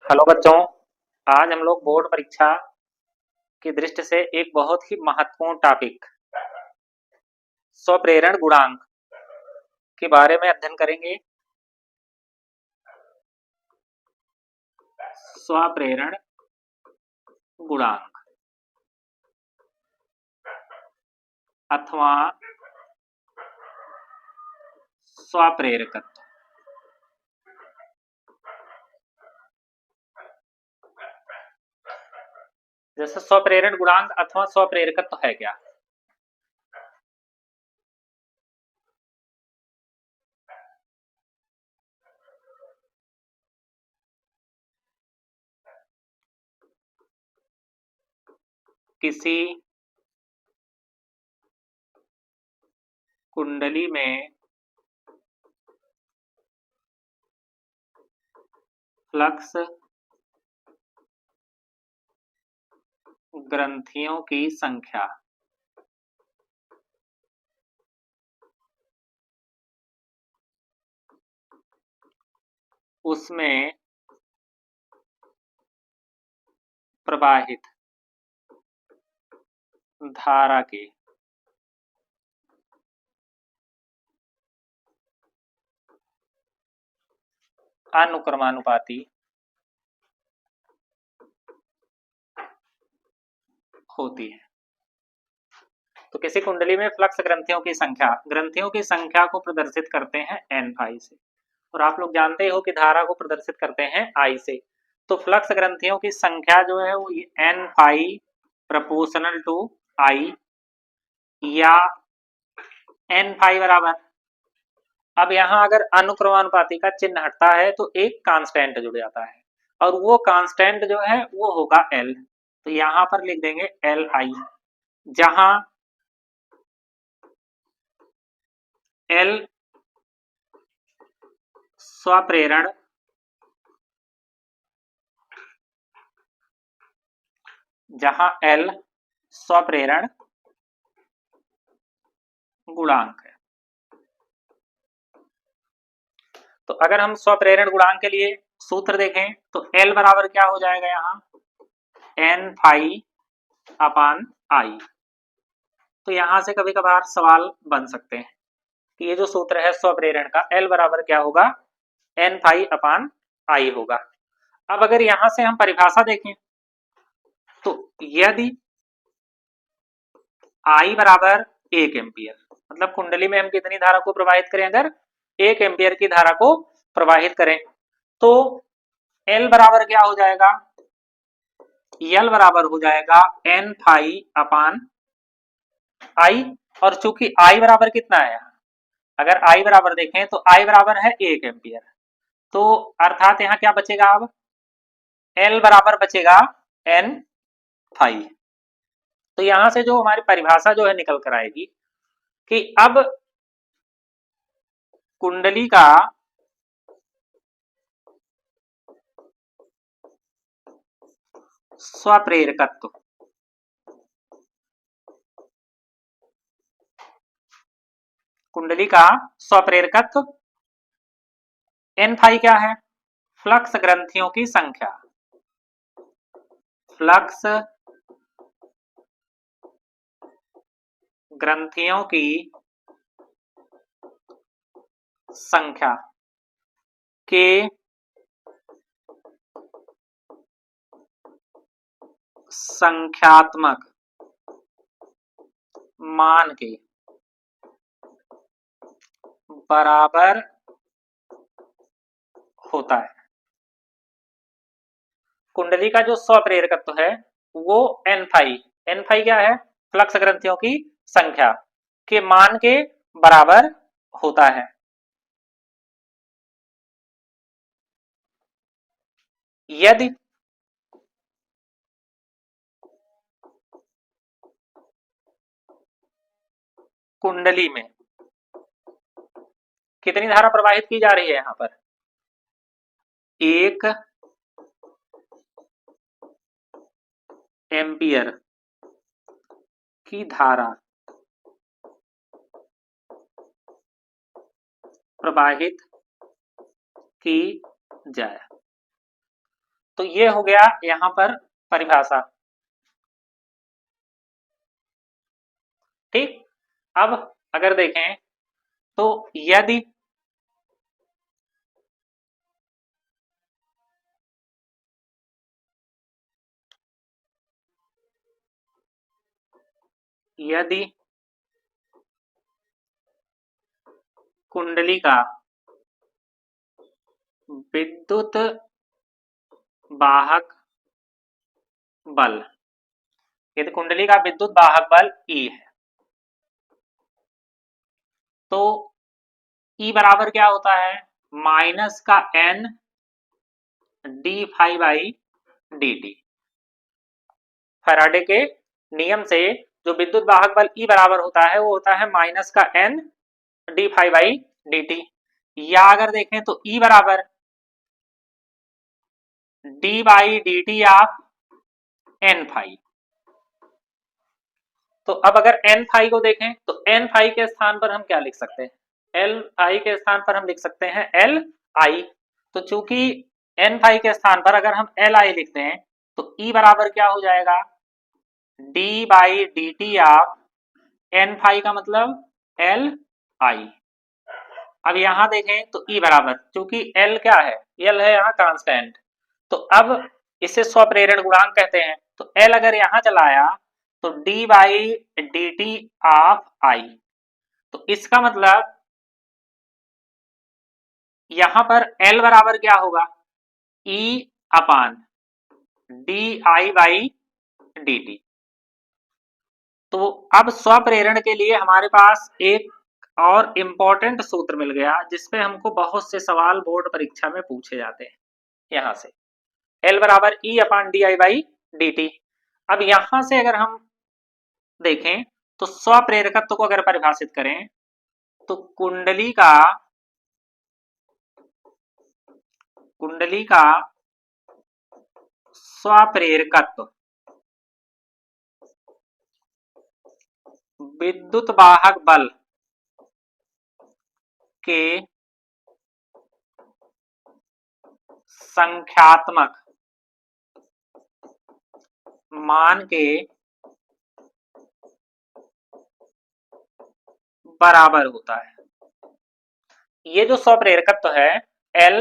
Hello बच्चों। आज हम लोग बोर्ड परीक्षा की दृष्टि से एक बहुत ही महत्वपूर्ण टॉपिक स्वप्रेरण गुणांक के बारे में अध्ययन करेंगे। स्वप्रेरण गुणांक अथवा स्वप्रेरकत्व। जैसे स्वप्रेरण गुणांक अथवा स्वप्रेरकत्व है क्या? किसी कुंडली में फ्लक्स ग्रंथियों की संख्या उसमें प्रवाहित धारा के अनुक्रमानुपाती होती है। तो किसी कुंडली में फ्लक्स ग्रंथियों की संख्या को प्रदर्शित करते हैं एन फाई से, और आप लोग जानते हो कि धारा को प्रदर्शित करते हैं आई से। तो फ्लक्स ग्रंथियों की संख्या जो है वो एन फाई प्रपोर्शनल टू आई, या एन फाई बराबर, अब यहां अगर अनुक्रमानुपाती का चिन्ह हटता है तो एक कांस्टेंट जुड़ जाता है, और वो कांस्टेंट जो है वो होगा एल। तो यहां पर लिख देंगे एल आई, जहां एल स्वप्रेरण स्वप्रेरण गुणांक है। तो अगर हम स्वप्रेरण गुणांक के लिए सूत्र देखें तो एल बराबर क्या हो जाएगा, यहां एन फाई अपान आई। तो यहां से कभी कभार सवाल बन सकते हैं कि ये जो सूत्र है स्वप्रेरण का, एल बराबर क्या होगा, एन फाई अपान आई होगा। अब अगर यहां से हम परिभाषा देखें तो यदि आई बराबर 1 एम्पियर, मतलब कुंडली में हम कितनी धारा को प्रवाहित करें, अगर 1 एम्पियर की धारा को प्रवाहित करें, तो एल बराबर क्या हो जाएगा, एल बराबर हो जाएगा एन फाई अपान आई। और चूंकि आई बराबर कितना है, अगर आई बराबर देखें तो आई बराबर है 1 एम्पियर, तो अर्थात यहां क्या बचेगा, अब एल बराबर बचेगा एन फाई। तो यहां से जो हमारी परिभाषा जो है निकल कर आएगी कि अब कुंडली का स्वप्रेरकत्व एन फाई क्या है, फ्लक्स ग्रंथियों की संख्या, फ्लक्स ग्रंथियों की संख्या के संख्यात्मक मान के बराबर होता है। कुंडली का जो स्वप्रेरकत्व है वो एन फाई क्या है, फ्लक्स ग्रंथियों की संख्या के मान के बराबर होता है। यदि कुंडली में कितनी धारा प्रवाहित की जा रही है, यहां पर 1 एम्पियर की धारा प्रवाहित की जाए, तो ये हो गया यहां पर परिभाषा। ठीक, अब अगर देखें तो यदि यदि कुंडली का विद्युत वाहक बल, यदि कुंडली का विद्युत वाहक बल E है, तो E बराबर क्या होता है, माइनस का N d phi by D t. Faraday के नियम से जो विद्युत वाहक बल E बराबर होता है वो होता है माइनस का N d phi by D t, या अगर देखें तो E बराबर d by D T of N phi. तो अब अगर एन फाई को देखें तो एन फाई के स्थान पर हम क्या लिख सकते हैं, एल फाई के स्थान पर हम लिख सकते हैं एल आई। तो चूंकि एन फाई के स्थान पर अगर हम एल आई लिखते हैं तो ई बराबर क्या हो जाएगा, d by D T of N phi का मतलब एल आई। अब यहां देखें तो ई बराबर, चूंकि एल क्या है, एल है यहाँ कांस्टेंट, तो अब इसे स्वप्रेरण गुणांक कहते हैं। तो एल अगर यहां चला आया तो D by D T of I, तो इसका मतलब यहां पर एल बराबर क्या होगा, E upon D I by D T. तो अब स्वप्रेरण के लिए हमारे पास एक और इम्पोर्टेंट सूत्र मिल गया जिसपे हमको बहुत से सवाल बोर्ड परीक्षा में पूछे जाते हैं। यहां से एल बराबर E upon D I by D T. अब यहां से अगर हम देखें तो स्वप्रेरकत्व को अगर परिभाषित करें तो कुंडली का स्वप्रेरकत्व विद्युत वाहक बल के संख्यात्मक मान के बराबर होता है। ये जो स्वप्रेरकत्व है एल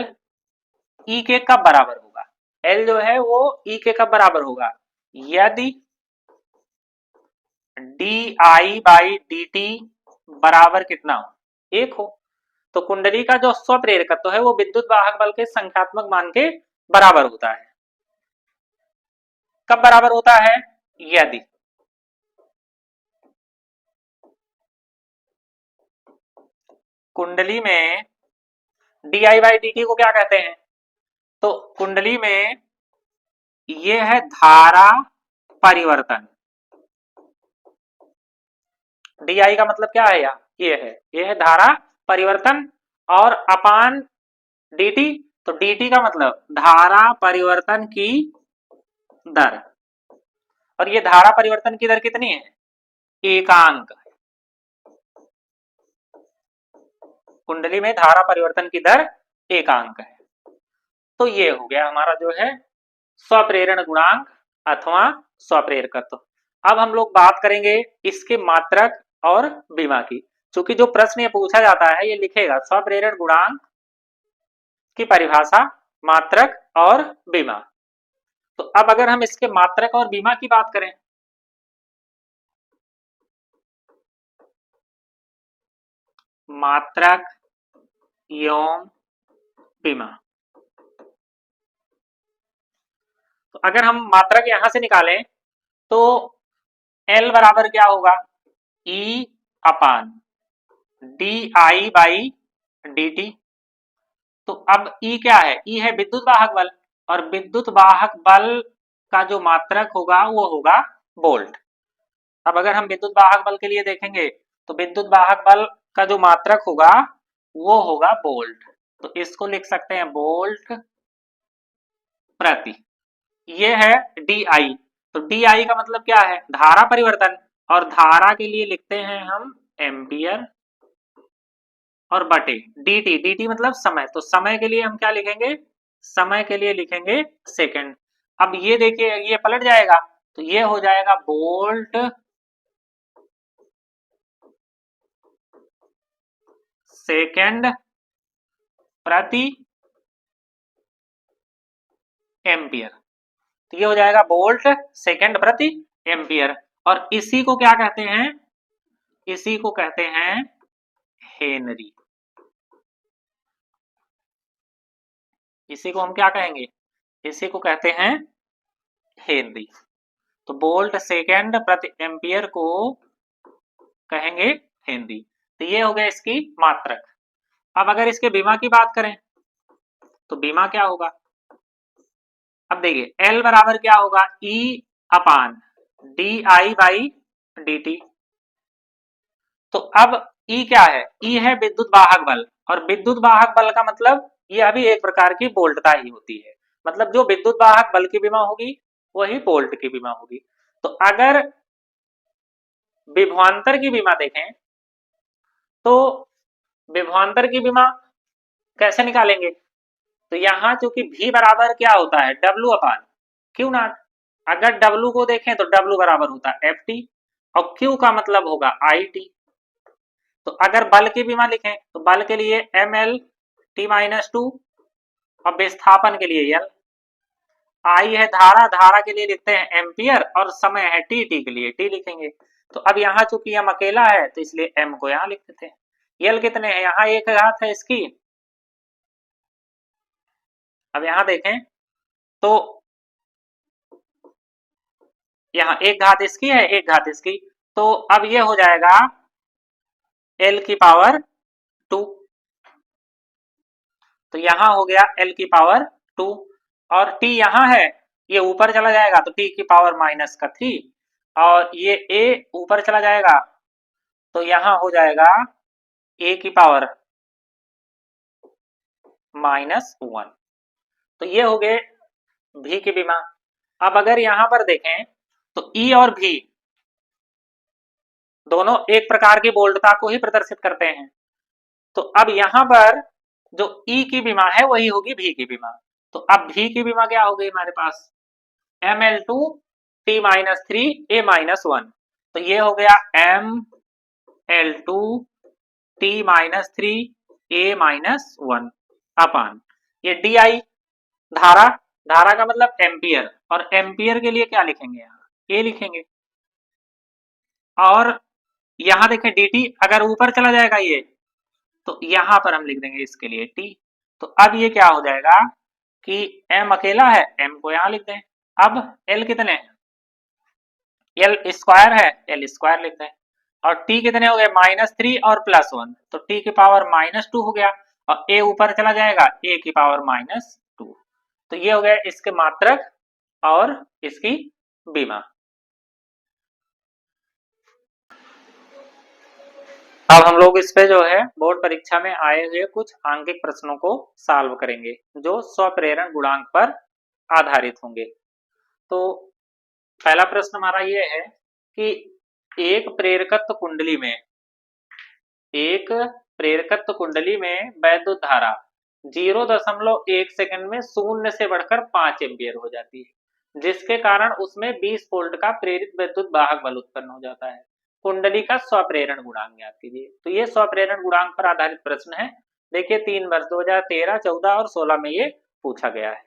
ई के कब बराबर होगा, एल जो है वो ई के कब बराबर होगा, यदि D I by D T बराबर कितना हो, एक हो। तो कुंडली का जो स्वप्रेरकत्व है वो विद्युत वाहक बल के संख्यात्मक मान के बराबर होता है। कब बराबर होता है, यदि कुंडली में D I by D T को क्या कहते हैं, तो कुंडली में ये है धारा परिवर्तन, डी आई का मतलब क्या है, ये है धारा परिवर्तन, और अपान dt, तो dt का मतलब धारा परिवर्तन की दर, और ये धारा परिवर्तन की दर कितनी है, एकांक। कुंडली में धारा परिवर्तन की दर एकांक है। तो ये हो गया हमारा जो है स्वप्रेरण गुणांक अथवा स्वप्रेरकत्व। अब हम लोग बात करेंगे इसके मात्रक और विमा की। चूंकि जो प्रश्न ये पूछा जाता है ये लिखेगा स्वप्रेरण गुणांक की परिभाषा, मात्रक और विमा। तो अब अगर हम इसके मात्रक और विमा की बात करें, मात्रक एवं विमा, तो अगर हम मात्रक यहां से निकालें तो L बराबर क्या होगा, E upon D I by D T. तो अब E क्या है, E है विद्युत वाहक बल, और विद्युत वाहक बल का जो मात्रक होगा वो होगा वोल्ट। अब अगर हम विद्युत वाहक बल के लिए देखेंगे तो विद्युत वाहक बल का जो मात्रक होगा वो होगा वोल्ट, तो इसको लिख सकते हैं वोल्ट प्रति। ये है डी आई, तो डी आई का मतलब क्या है, धारा परिवर्तन, और धारा के लिए लिखते हैं हम एम्पियर, और बटे dt, dt मतलब समय, तो समय के लिए हम क्या लिखेंगे समय के लिए लिखेंगे सेकंड। अब ये देखिए ये पलट जाएगा तो ये हो जाएगा वोल्ट सेकंड प्रति एम्पियर। तो ये हो जाएगा वोल्ट सेकंड प्रति एम्पियर। और इसी को क्या कहते हैं, इसी को कहते हैं हेनरी। इसी को हम क्या कहेंगे, इसी को कहते हैं हेनरी। तो वोल्ट सेकंड प्रति एम्पियर को कहेंगे हेनरी। तो ये हो गया इसकी मात्रक। अब अगर इसके बीमा की बात करें तो बीमा क्या होगा, अब देखिए L बराबर क्या होगा, E upon D I by D T. तो अब E क्या है, E है विद्युत वाहक बल, और विद्युत वाहक बल का मतलब यह भी एक प्रकार की वोल्टता ही होती है। मतलब जो विद्युत वाहक बल की विमा होगी वही वोल्ट की विमा होगी। तो अगर विभवांतर की विमा देखें तो विभवांतर की विमा कैसे निकालेंगे, तो यहां चूंकि V बराबर क्या होता है, W अपान क्यू नॉट। अगर W को देखें तो W बराबर होता है एफ टी, और Q का मतलब होगा आई टी। तो अगर बल की विमा लिखें तो बल के लिए M L T minus two, और विस्थापन के लिए एल। आई है धारा, धारा के लिए लिखते हैं एम्पियर, और समय है टी, टी के लिए टी लिखेंगे। तो अब यहाँ चूंकि एम अकेला है तो इसलिए एम को यहाँ लिख देते हैं। एल कितने हैं, यहाँ एक घात है इसकी। अब यहाँ देखें तो यहाँ एक घात इसकी है, एक घात इसकी। तो अब ये हो जाएगा एल की पावर टू। तो यहां हो गया एल की पावर टू, और टी यहां है, ये ऊपर चला जाएगा तो टी की पावर माइनस का थ्री, और ये ए ऊपर चला जाएगा तो यहां हो जाएगा ए की पावर माइनस वन। तो ये हो गए भी की विमा। अब अगर यहां पर देखें तो ई और भी दोनों एक प्रकार की बोल्टता को ही प्रदर्शित करते हैं। तो अब यहां पर जो ई की विमा है वही होगी भी की विमा। तो अब भी की विमा क्या हो गई हमारे पास, M L two T minus three A minus one. तो ये हो गया M L two T minus three A minus one upon ये डी आई धारा, धारा का मतलब एम्पियर, और एम्पियर के लिए क्या लिखेंगे, यहाँ ए लिखेंगे। और यहां देखें dt अगर ऊपर चला जाएगा ये तो यहां पर हम लिख देंगे इसके लिए t। तो अब ये क्या हो जाएगा कि m अकेला है, m को यहां लिख दें। अब l कितने हैं, l स्क्वायर है, l स्क्वायर लिख दें। और t कितने हो गए, माइनस थ्री और प्लस वन, तो t की पावर माइनस टू हो गया, और a ऊपर चला जाएगा, a की पावर माइनस टू। तो ये हो गया इसके मात्रक और इसकी बीमा। अब हम लोग इस पे जो है बोर्ड परीक्षा में आए हुए कुछ आंकिक प्रश्नों को सॉल्व करेंगे जो स्वप्रेरण गुणांक पर आधारित होंगे। तो पहला प्रश्न हमारा ये है कि एक प्रेरकत्व कुंडली में वैद्युत धारा 0.1 सेकंड में शून्य से बढ़कर 5 एम्पियर हो जाती है, जिसके कारण उसमें 20 वोल्ट का प्रेरित विद्युत वाहक बल उत्पन्न हो जाता है। कुंडली का स्वप्रेरण गुणांक ज्ञात कीजिए। तो ये स्वप्रेरण गुणांक पर आधारित प्रश्न है। देखिए 3 वर्ष 2013, 14 और 16 में ये पूछा गया है।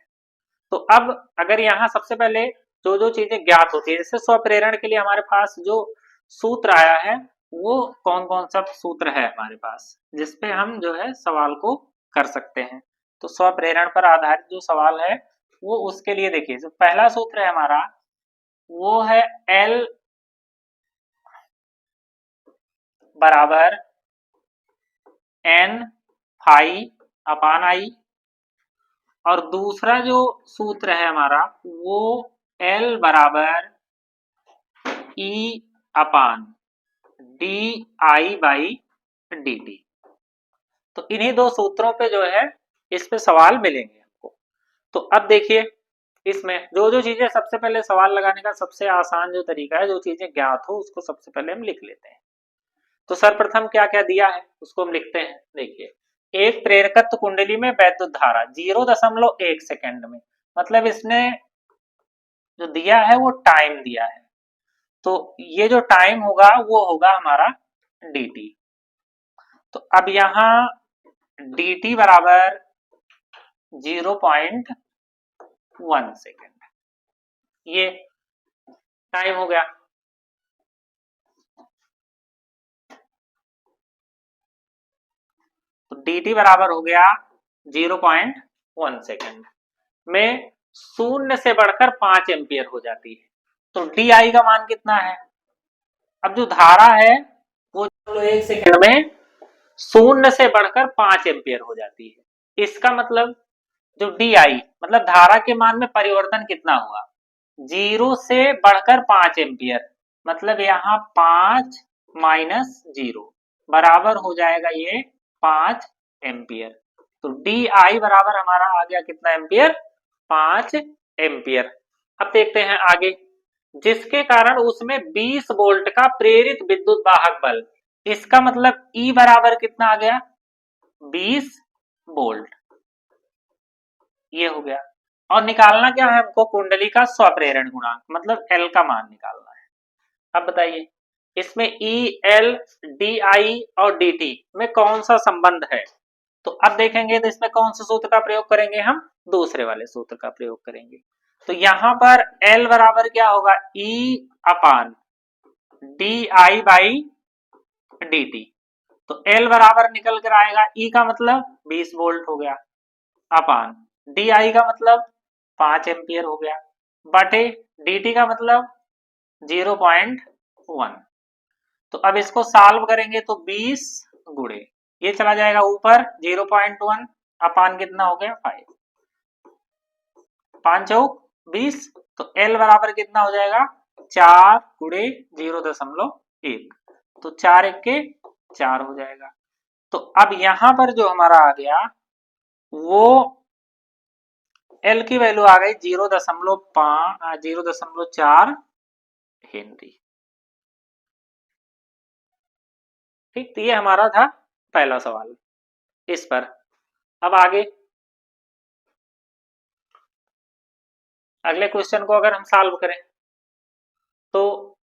तो अब अगर यहाँ सबसे पहले जो जो चीजें ज्ञात होती है, जैसे स्वप्रेरण के लिए हमारे पास जो सूत्र आया है वो कौन कौन सा सूत्र है हमारे पास, जिसपे हम जो है सवाल को कर सकते हैं। तो स्वप्रेरण पर आधारित जो सवाल है वो उसके लिए देखिए जो पहला सूत्र है हमारा वो है L बराबर N फाई अपान आई, और दूसरा जो सूत्र है हमारा वो L बराबर E upon D I by D T. तो इन्हीं दो सूत्रों पे जो है इस पे सवाल मिलेंगे आपको। तो अब देखिए इसमें जो जो चीजें सबसे पहले सवाल लगाने का सबसे आसान जो तरीका है, जो चीजें ज्ञात हो उसको सबसे पहले हम लिख लेते हैं। तो सर्वप्रथम क्या क्या दिया है उसको हम लिखते हैं। देखिए एक प्रेरकत्व कुंडली में वैद्युत धारा 0.1 सेकेंड में, मतलब इसने जो दिया है वो टाइम दिया है, तो ये जो टाइम होगा वो होगा हमारा dt। तो अब यहां dt बराबर 0.1 सेकेंड, ये टाइम हो गया। तो dt बराबर हो गया 0.1 सेकेंड में 0 से बढ़कर 5 एम्पियर हो जाती है। तो di का मान कितना है? अब जो धारा है वो 1 सेकेंड में 0 से बढ़कर 5 एम्पियर हो जाती है। इसका मतलब जो di मतलब धारा के मान में परिवर्तन कितना हुआ, 0 से बढ़कर 5 एम्पियर, मतलब यहाँ 5 माइनस 0 बराबर हो जाएगा ये 5 एम्पियर। तो di बराबर हमारा आ गया कितना एम्पियर, 5 एम्पियर। अब देखते हैं आगे, जिसके कारण उसमें 20 वोल्ट का प्रेरित विद्युत वाहक बल, इसका मतलब E बराबर कितना आ गया, 20 वोल्ट, ये हो गया। और निकालना क्या है हमको, कुंडली का स्वप्रेरण गुणांक, मतलब L का मान निकालना है। अब बताइए इसमें E, L, DI और DT में कौन सा संबंध है? तो अब देखेंगे तो इसमें कौन से सूत्र का प्रयोग करेंगे, हम दूसरे वाले सूत्र का प्रयोग करेंगे। तो यहां पर L बराबर क्या होगा, E upon DI by DT। तो L बराबर निकल कर आएगा, E का मतलब 20 वोल्ट हो गया, अपान DI का मतलब 5 एम्पियर हो गया, बटे DT का मतलब 0.1। तो अब इसको सॉल्व करेंगे तो 20 गुणे ये चला जाएगा ऊपर 0.1 अपान कितना हो गया 5, 5 चौक 20। तो L बराबर कितना हो जाएगा 4 गुणे 0.1, तो 4 एक के 4 हो जाएगा। तो अब यहां पर जो हमारा आ गया वो L की वैल्यू आ गई 0.4 हेनरी। ठीक, तो ये हमारा था पहला सवाल इस पर। अब आगे अगले क्वेश्चन को अगर हम सॉल्व करें तो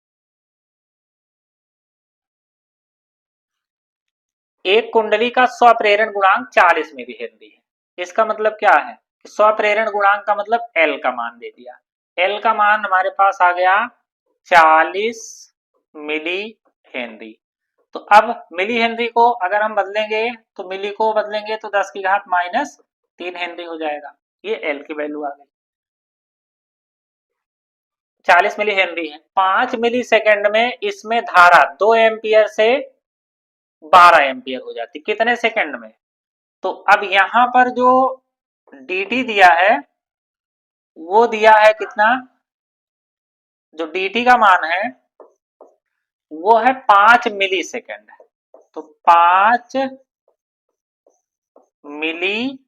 एक कुंडली का स्वप्रेरण गुणांक 40 मिली हेनरी है। इसका मतलब क्या है, स्वप्रेरण गुणांक का मतलब L का मान दे दिया। L का मान हमारे पास आ गया 40 मिली हेनरी। तो अब मिली हेनरी को अगर हम बदलेंगे तो मिली को बदलेंगे तो 10 की घात माइनस 3 हेनरी हो जाएगा, ये L की वैल्यू आ गई। 40 मिली हेनरी है, 5 मिली सेकेंड में इसमें धारा 2 एम्पियर से 12 एम्पियर हो जाती, कितने सेकंड में? तो अब यहां पर जो dt दिया है वो दिया है कितना, जो dt का मान है वो है 5 मिली सेकेंड, तो 5 मिली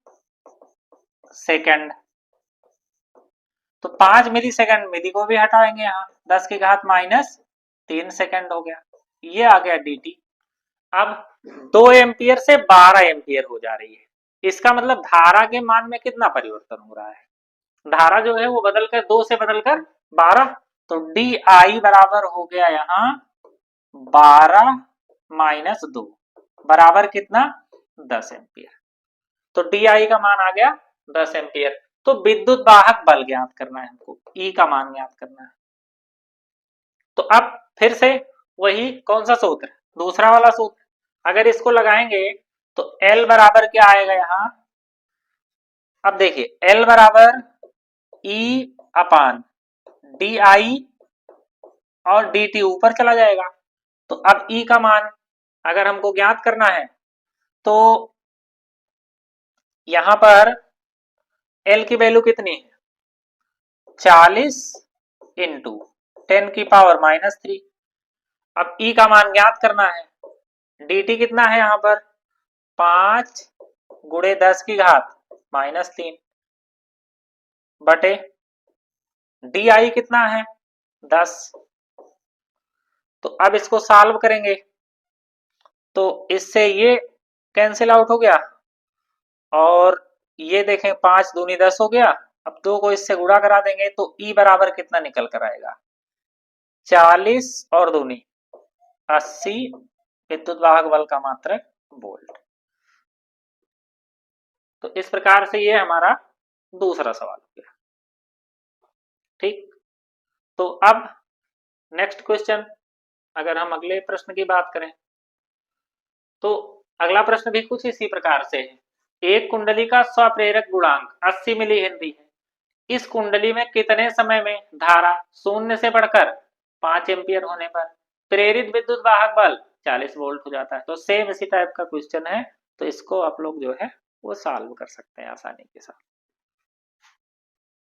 सेकेंड। तो 5 मिली सेकेंड, मिली को भी हटाएंगे यहाँ, 10 की घात माइनस 3 सेकेंड हो गया, ये आ गया dt। अब 2 एम्पियर से 12 एम्पियर हो जा रही है, इसका मतलब धारा के मान में कितना परिवर्तन हो रहा है, धारा जो है वो बदलकर 2 से बदलकर 12। तो di बराबर हो गया यहाँ 12 माइनस 2 बराबर कितना 10 एम्पियर। तो di का मान आ गया 10 एम्पियर। तो विद्युत वाहक बल ज्ञात करना है हमको, E का मान ज्ञात करना है। तो अब फिर से वही कौन सा सूत्र, दूसरा वाला सूत्र, अगर इसको लगाएंगे तो L बराबर क्या आएगा यहाँ, अब देखिए L बराबर E अपान DI और DT ऊपर चला जाएगा। तो अब E का मान अगर हमको ज्ञात करना है तो यहां पर L की वैल्यू कितनी है, 40 इंटू 10 की पावर माइनस 3। अब E का मान ज्ञात करना है, dt कितना है यहां पर 5 गुणे 10 की घात माइनस 3 बटे di कितना है 10। तो अब इसको सॉल्व करेंगे तो इससे ये कैंसिल आउट हो गया, और ये देखें 5 दूनी 10 हो गया। अब 2 को इससे गुणा करा देंगे तो E बराबर कितना निकल कर आएगा, 40 और दूनी 80 विद्युत वाहक बल का मात्रक वोल्ट। तो इस प्रकार से ये हमारा दूसरा सवाल हो गया। ठीक, तो अब नेक्स्ट क्वेश्चन, अगर हम अगले प्रश्न की बात करें तो अगला प्रश्न भी कुछ इसी प्रकार से है। एक कुंडली का स्वप्रेरक गुणांक 80 मिली हेनरी है। इस कुंडली में कितने समय में धारा 0 से बढ़कर 5 एम्पियर होने पर प्रेरित विद्युत वाहक बल 40 वोल्ट हो जाता है। तो सेम इसी टाइप का क्वेश्चन है, तो इसको आप लोग जो है वो सॉल्व कर सकते हैं आसानी के साथ।